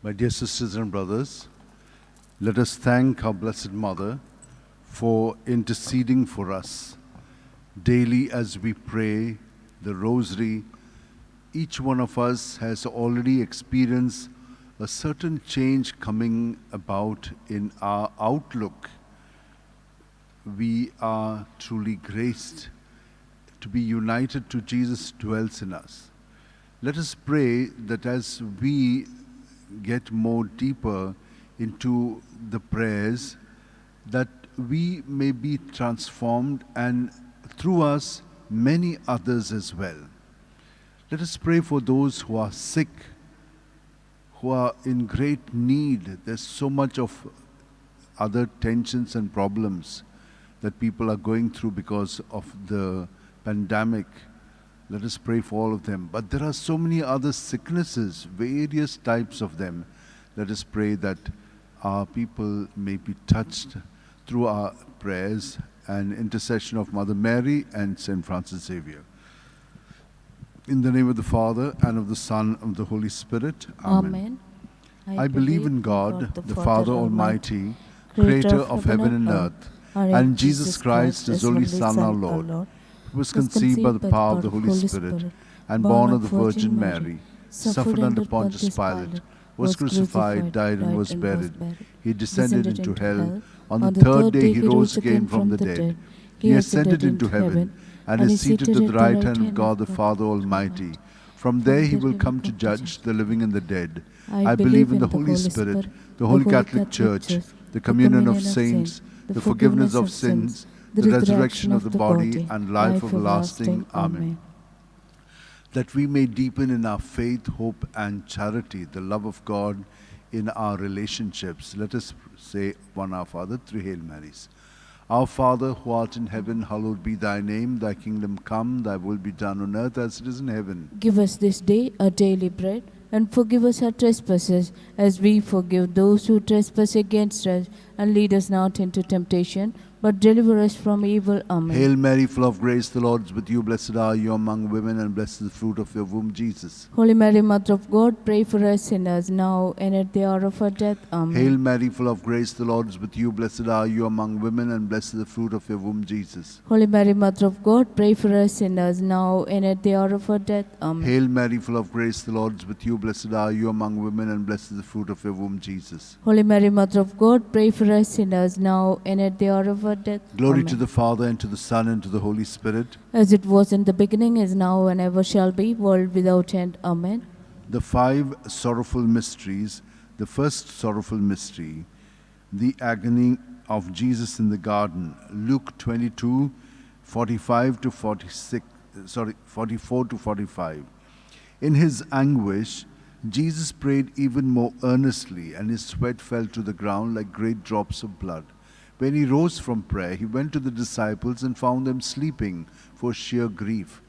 My dear sisters and brothers, let us thank our Blessed Mother for interceding for us. Daily as we pray the Rosary, each one of us has already experienced a certain change coming about in our outlook. We are truly graced to be united to Jesus dwells in us. Let us pray that as we get more deeper into the prayers, that we may be transformed and through us many others as well. Let us pray for those who are sick, who are in great need. There's so much of other tensions and problems that people are going through because of the pandemic. Let us pray for all of them. But there are so many other sicknesses, various types of them. Let us pray that our people may be touched through our prayers and intercession of Mother Mary and St. Francis Xavier. In the name of the Father, and of the Son, and of the Holy Spirit. Amen. I believe in God, the Father Almighty, creator of heaven and earth, and Jesus Christ, his only Son, our Lord, who was conceived by the power of the Holy Spirit, and born of the Virgin Mary, suffered under Pontius Pilate, was crucified, died, and was buried. He descended into hell. On the third day he rose again from the dead. He ascended into heaven, and is seated at the right hand of God the Father Almighty. From there he will come to judge the living and the dead. I believe in the Holy Spirit, the Holy Catholic Church, the communion of saints, the forgiveness of sins, the resurrection of the body, and life everlasting. Amen. That we may deepen in our faith, hope, and charity, the love of God in our relationships. Let us say one Our Father, 3 Hail Marys. Our Father, who art in heaven, hallowed be thy name. Thy kingdom come, thy will be done on earth as it is in heaven. Give us this day our daily bread, and forgive us our trespasses, as we forgive those who trespass against us. And lead us not into temptation, but deliver us from evil. Amen. Hail Mary, full of grace, the Lord is with you. Blessed are you among women, and blessed is the fruit of your womb, Jesus. Holy Mary, Mother of God, pray for us sinners, now and at the hour of our death. Amen. Hail Mary, full of grace, the Lord is with you. Blessed are you among women, and blessed is the fruit of your womb, Jesus. Holy Mary, Mother of God, pray for us sinners, now and at the hour of our death. Amen. Hail Mary, full of grace, the Lord is with you. Blessed are you among women, and blessed is the fruit of your womb, Jesus. Holy Mary, Mother of God, pray for us sinners, now and at the hour of our death. Glory Amen. to the Father, and to the Son, and to the Holy Spirit. As it was in the beginning, is now, and ever shall be, world without end. Amen. The 5 sorrowful mysteries. The first sorrowful mystery, the agony of Jesus in the garden. Luke 22, 44 to 45. In his anguish, Jesus prayed even more earnestly, and his sweat fell to the ground like great drops of blood. When he rose from prayer, he went to the disciples and found them sleeping for sheer grief.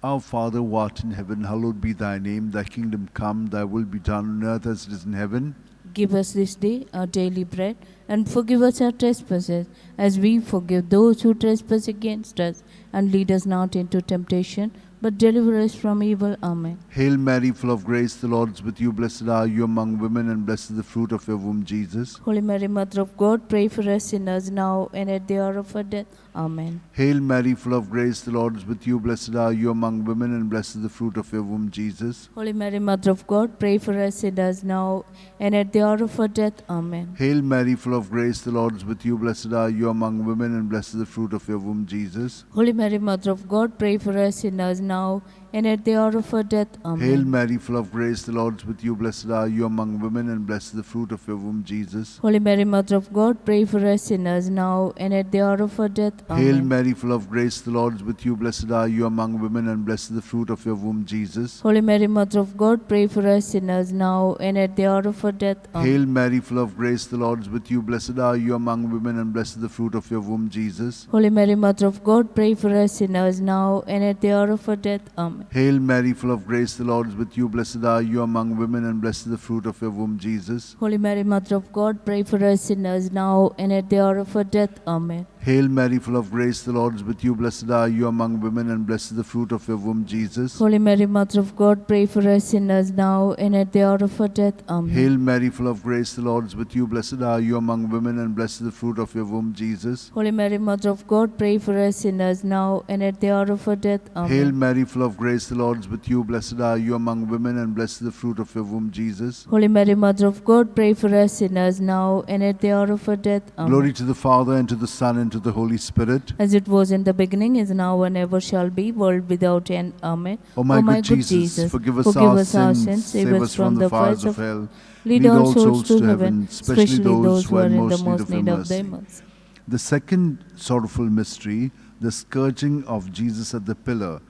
Our Father, who art in heaven, hallowed be thy name. Thy kingdom come, thy will be done on earth as it is in heaven. Give us this day our daily bread, and forgive us our trespasses, as we forgive those who trespass against us. And lead us not into temptation, but deliver us from evil. Amen. Hail Mary, full of grace, the Lord is with you. Blessed are you among women, and blessed is the fruit of your womb, Jesus. Holy Mary, Mother of God, pray for us sinners, now and at the hour of our death. Amen. Hail Mary, full of grace, the Lord is with you. Blessed are you among women, and blessed is the fruit of your womb, Jesus. Holy Mary, Mother of God, pray for us sinners, now and at the hour of our death. Amen. Hail Mary, full of grace, the Lord is with you. Blessed are you among women, and blessed is the fruit of your womb, Jesus. Holy Mary, Mother of God, pray for us sinners, now and at the hour of our death. Amen. Hail Mary, full of grace, the Lord is with you. Blessed are you among women, and blessed is the fruit of your womb, Jesus. Holy Mary, Mother of God, pray for us sinners, now and at the hour of our death. Amen. Hail Mary, full of grace, the Lord is with you. Blessed are you among women, and blessed is the fruit of your womb, Jesus. Holy Mary, Mother of God, pray for us sinners, now and at the hour of our death. Amen. Hail Mary, full of grace, the Lord is with you. Blessed are you among women, and blessed is the fruit of your womb, Jesus. Holy Mary, Mother of God, pray for us sinners, now and at the hour of our death. Amen. Hail Mary, full of grace, the Lord is with you. Blessed are you among women, and blessed is the fruit of your womb, Jesus. Holy Mary, Mother of God, pray for us sinners, now and at the hour of our death. Amen. Hail Mary, full of grace, the Lord is with you. Blessed are you among women, and blessed is the fruit of your womb, Jesus. Holy Mary, Mother of God, pray for us sinners now and at the hour of our death. Amen. Hail Mary, full of grace, the Lord is with you. Blessed are you among women, and blessed is the fruit of your womb, Jesus. Holy Mary, Mother of God, pray for us sinners now and at the hour of our death. Amen. Hail Mary, full of grace, the Lord is with you. Blessed are you among women, and blessed is the fruit of your womb, Jesus. Holy Mary, Mother of God, pray for us sinners now and at the hour of our death. Amen. Glory to the Father, and to the Son, and to the Holy Spirit. As it was in the beginning, is now, and ever shall be, world without end. Amen. O my good Jesus, forgive us our sins, save us from the fires of hell. Lead all souls to heaven, especially those who are in the most need of thy mercy. The second sorrowful mystery, the scourging of Jesus at the pillar.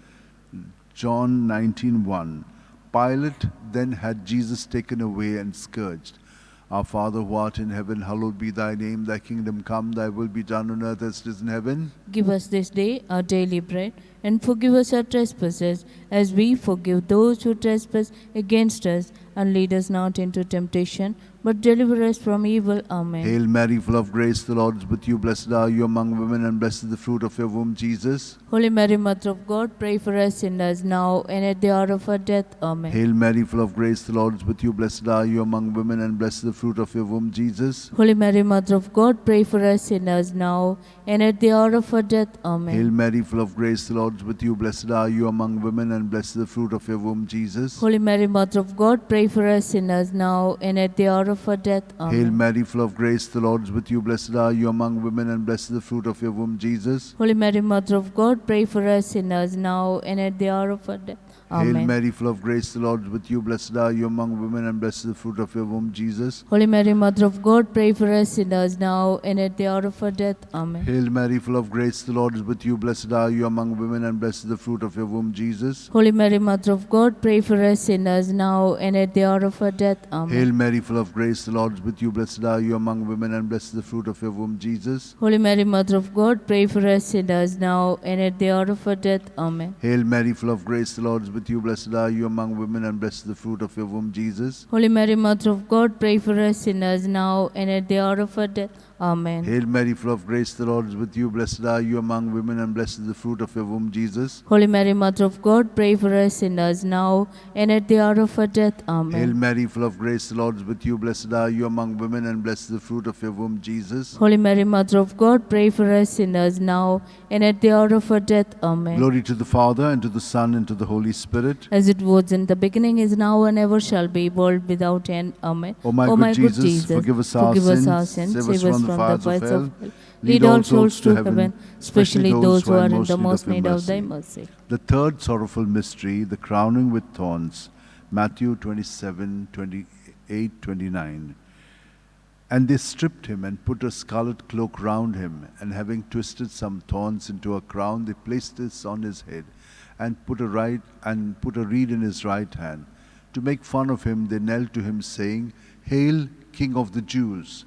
John 19:1. Pilate then had Jesus taken away and scourged. Our Father who art in heaven, hallowed be thy name. Thy kingdom come, thy will be done on earth as it is in heaven. Give us this day our daily bread, and forgive us our trespasses, as we forgive those who trespass against us. And lead us not into temptation, but deliver us from evil. Amen. Hail Mary, full of grace, the Lord is with you. Blessed are you among women, and blessed is the fruit of your womb, Jesus. Holy Mary, Mother of God, pray for us sinners now and at the hour of our death. Amen. Hail Mary, full of grace, the Lord is with you. Blessed are you among women, and blessed is the fruit of your womb, Jesus. Holy Mary, Mother of God, pray for us sinners now and at the hour of our death. Amen. Hail Mary, full of grace, the Lord is with you. Blessed are you among women, and blessed is the fruit of your womb, Jesus. Holy Mary, Mother of God, pray for us sinners now and at the hour of our death. Amen. Hail Mary, full of grace, the Lord is with you. Blessed are you among women, and blessed is the fruit of your womb, Jesus. Holy Mary, Mother of God, pray for us sinners now and at the hour of our death. Amen. Hail Mary, full of grace, the Lord is with you. Blessed are you among women, and blessed is the fruit of your womb, Jesus. Holy Mary, Mother of God, pray for us sinners now and at the hour of our death. Amen. Hail Mary, full of grace, the Lord is with you. Blessed are you among women, and blessed is the fruit of your womb, Jesus. Holy Mary, Mother of God, pray for us sinners now and at the hour of our death. Amen. Hail Mary, full of grace, the Lord is with you. Blessed are you among women, and blessed is the fruit of your womb, Jesus. Holy Mary, Mother of God, pray for us sinners now and at the hour of our death. Amen. Hail Mary, full of grace, the Lord is with you. Blessed are you among women, and blessed is the fruit of your womb, Jesus. Holy Mary, Mother of God, pray for us sinners now and at the hour of our death. Amen. Hail Mary, full of grace, the Lord is with you. Blessed are you among women, and blessed is the fruit of your womb, Jesus. Holy Mary, Mother of God, pray for us sinners now and at the hour of our death. Amen. Hail Mary, full of grace, the Lord is with you. Blessed are you among women, and blessed is the fruit of your womb, Jesus. Holy Mary, Mother of God, pray for us sinners now and at the hour of our death. Amen. Glory to the Father, and to the Son, and to the Holy Spirit. As it was in the beginning, is now, and ever shall be, world without end. Amen. O my good Jesus, forgive us our sins, save us from the fires of hell. Lead all souls to heaven, especially those who are in the most need of thy mercy. The third sorrowful mystery, the crowning with thorns. Matthew 27:28-29. And they stripped him and put a scarlet cloak round him, and having twisted some thorns into a crown, they placed this on his head, and put a reed in his right hand. To make fun of him, they knelt to him, saying, Hail, King of the Jews!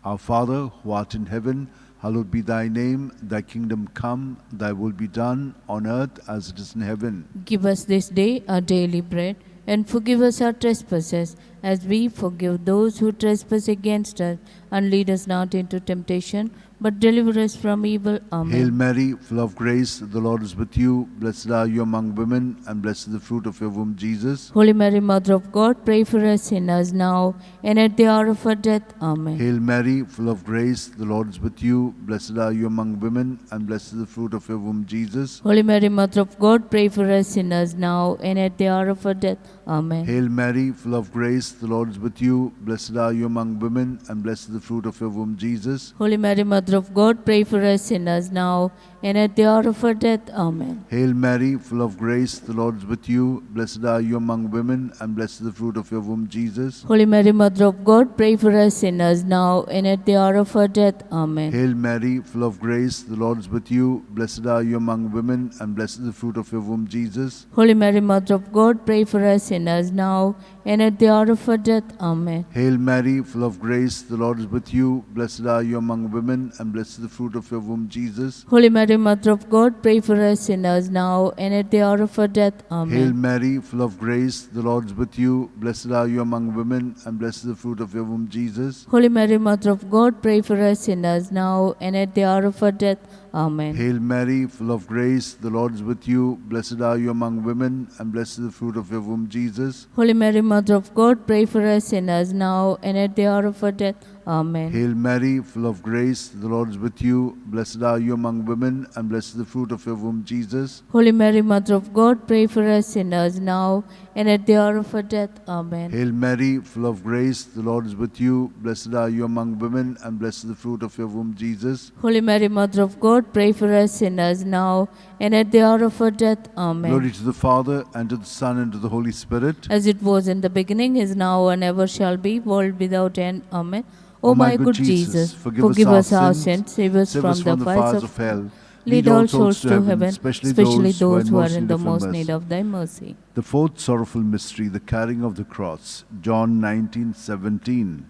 Our Father, who art in heaven, hallowed be thy name. Thy kingdom come, thy will be done, on earth as it is in heaven. Give us this day our daily bread, and forgive us our trespasses, as we forgive those who trespass against us. And lead us not into temptation, but deliver us from evil. Amen. Hail Mary, full of grace, the Lord is with you. Blessed are you among women, and blessed is the fruit of your womb, Jesus. Holy Mary, Mother of God, pray for us sinners now and at the hour of our death. Amen. Hail Mary, full of grace, the Lord is with you. Blessed are you among women, and blessed is the fruit of your womb, Jesus. Holy Mary, Mother of God, pray for us sinners now and at the hour of our death. Amen. Hail Mary, full of grace, the Lord is with you. Blessed are you among women, and blessed is the fruit of your womb, Jesus. Holy Mary, Mother of God, pray for us sinners now and at the hour of our death. Amen. Hail Mary, full of grace, the Lord is with you. Blessed are you among women, and blessed is the fruit of your womb, Jesus. Holy Mary, Mother of God, pray for us sinners now and at the hour of our death. Amen. Hail Mary, full of grace, the Lord is with you. Blessed are you among women, and blessed is the fruit of your womb, Jesus. Holy Mary, Mother of God, pray for us sinners now and at the hour of our death. Amen. Hail Mary, full of grace, the Lord is with you. Blessed are you among women, and blessed is the fruit of your womb, Jesus. Holy Mary, Mother of God, pray for us sinners now and at the hour of our death. Amen. Hail Mary, full of grace, the Lord is with you. Blessed are you among women, and blessed is the fruit of your womb, Jesus. Holy Mary, Mother of God, pray for us sinners now and at the hour of our death. Amen. Hail Mary, full of grace, the Lord is with you. Blessed are you among women, and blessed is the fruit of your womb, Jesus. Holy Mary, Mother of God, pray for us sinners now and at the hour of our death. Amen. Hail Mary, full of grace, the Lord is with you. Blessed are you among women, and blessed is the fruit of your womb, Jesus. Holy Mary, Mother of God, pray for us sinners now and at the hour of our death. Amen. Hail Mary, full of grace, the Lord is with you. Blessed are you among women, and blessed is the fruit of your womb, Jesus. Holy Mary, Mother of God, pray for us sinners now and at the hour of our death. Amen. Glory to the Father, and to the Son, and to the Holy Spirit. As it was in the beginning, is now, and ever shall be, world without end. Amen. O my good Jesus, forgive us our sins, save us from the fires of hell. Lead all souls to heaven, especially those who are in the most need of thy mercy. The fourth sorrowful mystery, the carrying of the cross. John 19:17.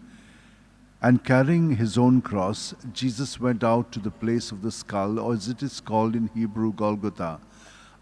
And carrying his own cross, Jesus went out to the place of the skull, or as it is called in Hebrew, Golgotha.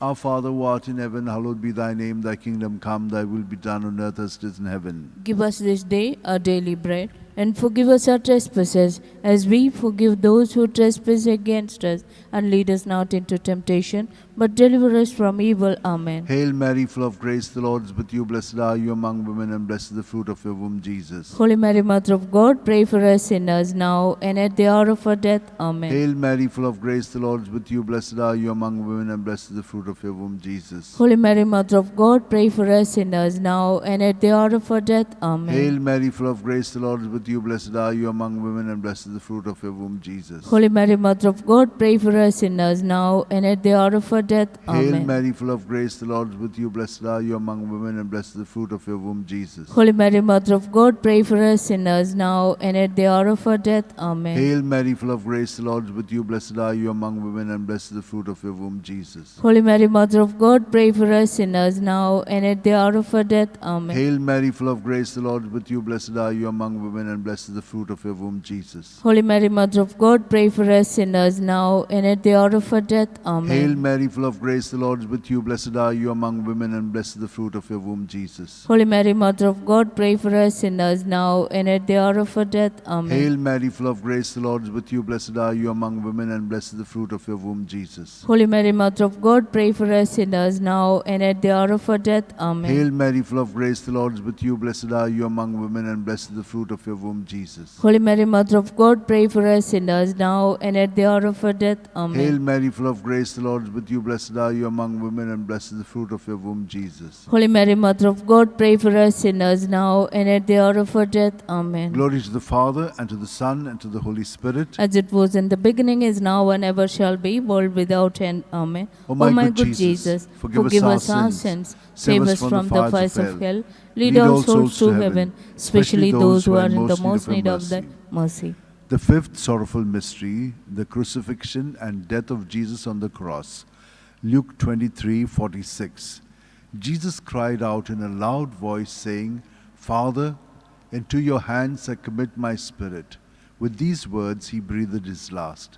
Our Father who art in heaven, hallowed be thy name. Thy kingdom come, thy will be done on earth as it is in heaven. Give us this day our daily bread, and forgive us our trespasses, as we forgive those who trespass against us. And lead us not into temptation, but deliver us from evil. Amen. Hail Mary, full of grace, the Lord is with you. Blessed are you among women, and blessed is the fruit of your womb, Jesus. Holy Mary, Mother of God, pray for us sinners now and at the hour of our death. Amen. Hail Mary, full of grace, the Lord is with you. Blessed are you among women, and blessed is the fruit of your womb, Jesus. Holy Mary, Mother of God, pray for us sinners now and at the hour of our death. Amen. Hail Mary, full of grace, the Lord is with you. Blessed are you among women, and blessed is the fruit of your womb, Jesus. Holy Mary, Mother of God, pray for us sinners now and at the hour of our death. Hail Amen. Mary, full of grace, the Lord is with you. Blessed are you among women, and blessed is the fruit of your womb, Jesus. Holy Mary, Mother of God, pray for us sinners now and at the hour of our death. Amen. Hail Mary, full of grace, the Lord is with you. Blessed are you among women, and blessed is the fruit of your womb, Jesus. Holy Mary, Mother of God, pray for us sinners now and at the hour of our death. Amen. Hail Mary, full of grace, the Lord is with you. Blessed are you among women, and blessed is the fruit of your womb, Jesus. Holy Mary, Mother of God, pray for us sinners now and at the hour of our death. Amen. Hail Mary, full of grace, the Lord is with you. Blessed are you among women, and blessed is the fruit of your womb, Jesus. Holy Mary, Mother of God, pray for us sinners now and at the hour of our death. Amen. Hail Mary, full of grace, the Lord is with you. Blessed are you among women, and blessed is the fruit of your womb, Jesus. Holy Mary, Mother of God, pray for us sinners now and at the hour of our death. Amen. Hail Mary, full of grace, the Lord is with you. Blessed are you among women, and blessed is the fruit of your womb, Jesus. Holy Mary, Mother of God, pray for us sinners now and at the hour of our death. Amen. Hail Mary, full of grace, the Lord is with you. Blessed are you among women, and blessed is the fruit of your womb, Jesus. Holy Mary, Mother of God, pray for us sinners now and at the hour of our death. Amen. Glory to the Father, and to the Son, and to the Holy Spirit. As it was in the beginning, is now, and ever shall be, world without end. Amen. O my good Jesus, forgive us our sins, save us from the fires of hell, lead all souls to heaven, especially those who are in the most need of thy mercy. The fifth sorrowful mystery, the crucifixion and death of Jesus on the cross. Luke 23:46. Jesus cried out in a loud voice, saying, Father, into your hands I commit my spirit. With these words he breathed his last.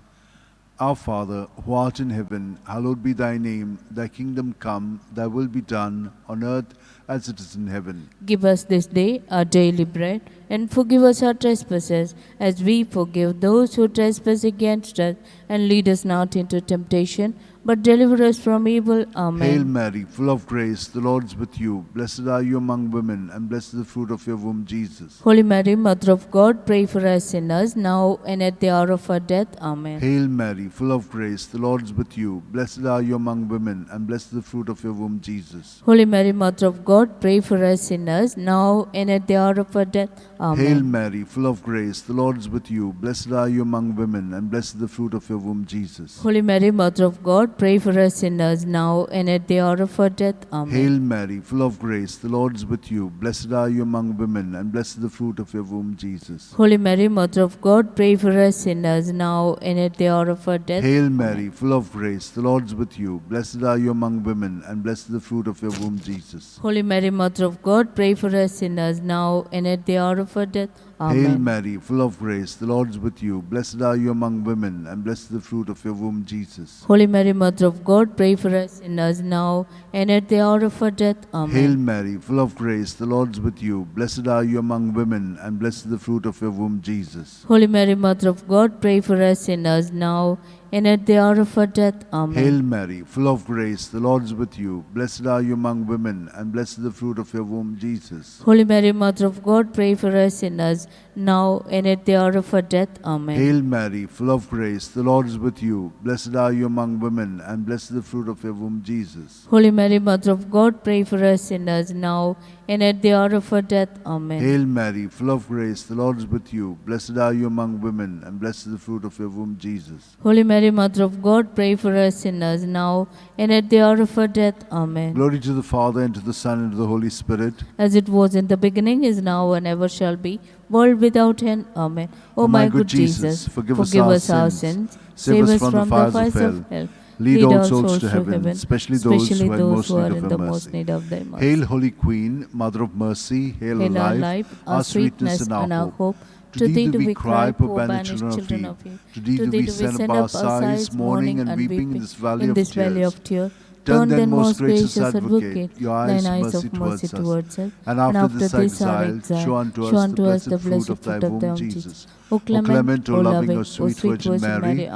Our Father, who art in heaven, hallowed be thy name. Thy kingdom come, thy will be done, on earth as it is in heaven. Give us this day our daily bread, and forgive us our trespasses, as we forgive those who trespass against us. And lead us not into temptation, but deliver us from evil. Amen. Hail Mary, full of grace, the Lord is with you. Blessed are you among women, and blessed is the fruit of your womb, Jesus. Holy Mary, Mother of God, pray for us sinners, now and at the hour of our death. Amen. Hail Mary, full of grace, the Lord is with you. Blessed are you among women, and blessed is the fruit of your womb, Jesus. Holy Mary, Mother of God, pray for us sinners, now and at the hour of our death. Amen. Hail Mary, full of grace, the Lord is with you. Blessed are you among women, and blessed is the fruit of your womb, Jesus. Holy Mary, Mother of God, pray for us sinners, now and at the hour of our death. Amen. Hail Mary, full of grace, the Lord is with you. Blessed are you among women, and blessed is the fruit of your womb, Jesus. Holy Mary, Mother of God, pray for us sinners, now and at the hour of our death. Hail Mary, full of grace, the Lord is with you. Blessed are you among women, and blessed is the fruit of your womb, Jesus. Holy Mary, Mother of God, pray for us sinners, now and at the hour of of our death. Hail Amen. Mary, full of grace, the Lord is with you. Blessed are you among women, and blessed is the fruit of your womb, Jesus. Holy Mary, Mother of God, pray for us sinners now and at the hour of our death. Amen. Hail Mary, full of grace, the Lord is with you. Blessed are you among women, and blessed is the fruit of your womb, Jesus. Holy Mary, Mother of God, pray for us sinners now and at the hour of our death. Amen. Hail Mary, full of grace, the Lord is with you. Blessed are you among women, and blessed is the fruit of your womb, Jesus. Holy Mary, Mother of God, pray for us sinners now and at the hour of our death. Amen. Hail Mary, full of grace, the Lord is with you. Blessed are you among women, and blessed is the fruit of your womb, Jesus. Holy Mary, Mother of God, pray for us sinners now and at the hour of our death. Amen. Hail Mary, full of grace, the Lord is with you. Blessed are you among women, and blessed is the fruit of your womb, Jesus. Holy Mary, Mother of God, pray for us sinners now and at the hour of our death. Amen. Glory to the Father, and to the Son, and to the Holy Spirit. As it was in the beginning, is now, and ever shall be, world without end. Amen. O my good Jesus, forgive us our sins, save us from the fires of hell. Lead all souls to heaven, especially those who are in the most need of thy mercy. Hail, Holy Queen, Mother of Mercy, hail our life, our sweetness, and our hope. To thee do we cry, poor poor banished children of Eve. To thee do thee we send up our sighs, mourning and weeping in this valley of tears. Turn then, most gracious Advocate, thine eyes of mercy towards us, and after this exile, show unto us the blessed fruit of thy womb, Jesus. O clement, O loving, O sweet Virgin Mary,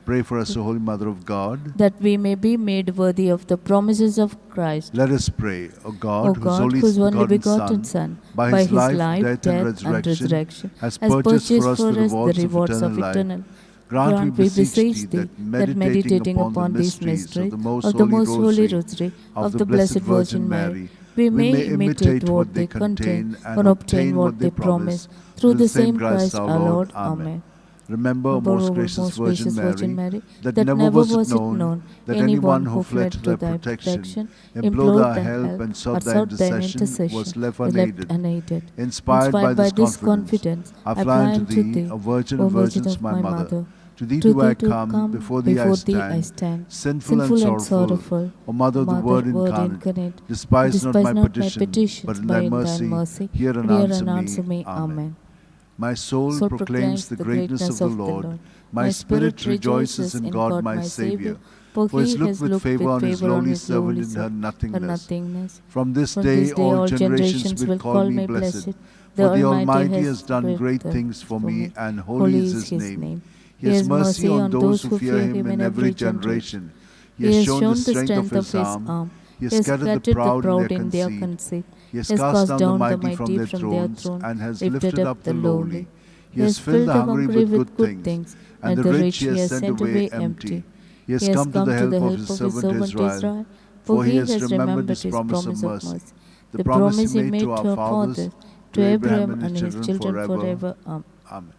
pray for us, O Holy Mother of God, that we may be made worthy of the promises of Christ. Let us pray. O God, whose only begotten Son, by his life, death, and resurrection, has purchased for us the rewards of eternal life. Grant, we beseech thee, that meditating upon these mysteries of the most holy Rosary of the Blessed Virgin Mary, we may imitate what they contain and obtain what they promise. Through the same Christ our Lord. Amen. Remember, O most gracious Virgin Mary, that never was it known that anyone who fled to thy protection, implored thy help, and sought thy intercession was left unaided. Inspired by this confidence, I fly unto thee, O Virgin of Virgins, my Mother. To thee do I come, before thee I stand, sinful and sorrowful. O Mother of the Word incarnate, despise not my petition, but in thy mercy, hear and answer me. Amen. My soul proclaims the greatness of the Lord. My spirit rejoices in God my Saviour. For he has looked with favour on his lowly servant in her nothingness. From this day all generations will call me blessed. For the Almighty has done great things for me, and holy is his name. He has mercy on those who fear him in every generation. He has shown the strength of his arm. He has scattered the proud in their conceit. He has cast down the mighty from their thrones, and has lifted up the lowly. He has filled the hungry with good things, and the rich he has sent away empty. He has come to the help of his servant Israel, for he has remembered his promise of mercy, the promise he made to our fathers, to Abraham and his children forever. Amen.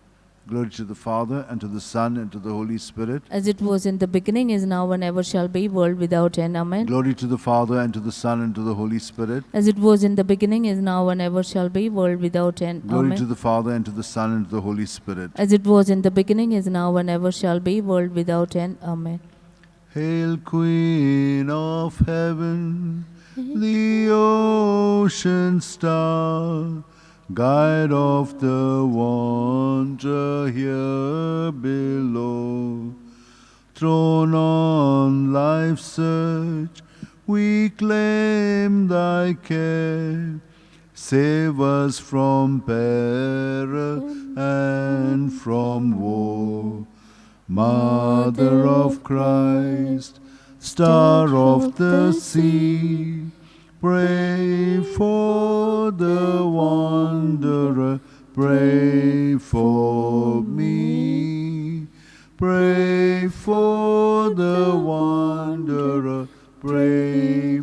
Glory to the Father, and to the Son, and to the Holy Spirit. As it was in the beginning, is now, and ever shall be, world without end. Amen. Glory to the Father, and to the Son, and to the Holy Spirit. As it was in the beginning, is now, and ever shall be, world without end. Glory Amen. to the Father, and to the Son, and to the Holy Spirit. As it was in the beginning, is now, and ever shall be, world without end. Amen. Hail, Queen of Heaven, the ocean star, guide of the wanderer here below. Thrown on life's search, we claim thy care. Save us from peril and from woe. Mother of Christ, Star of the sea, pray for the wanderer, pray for me. Pray for the wanderer, pray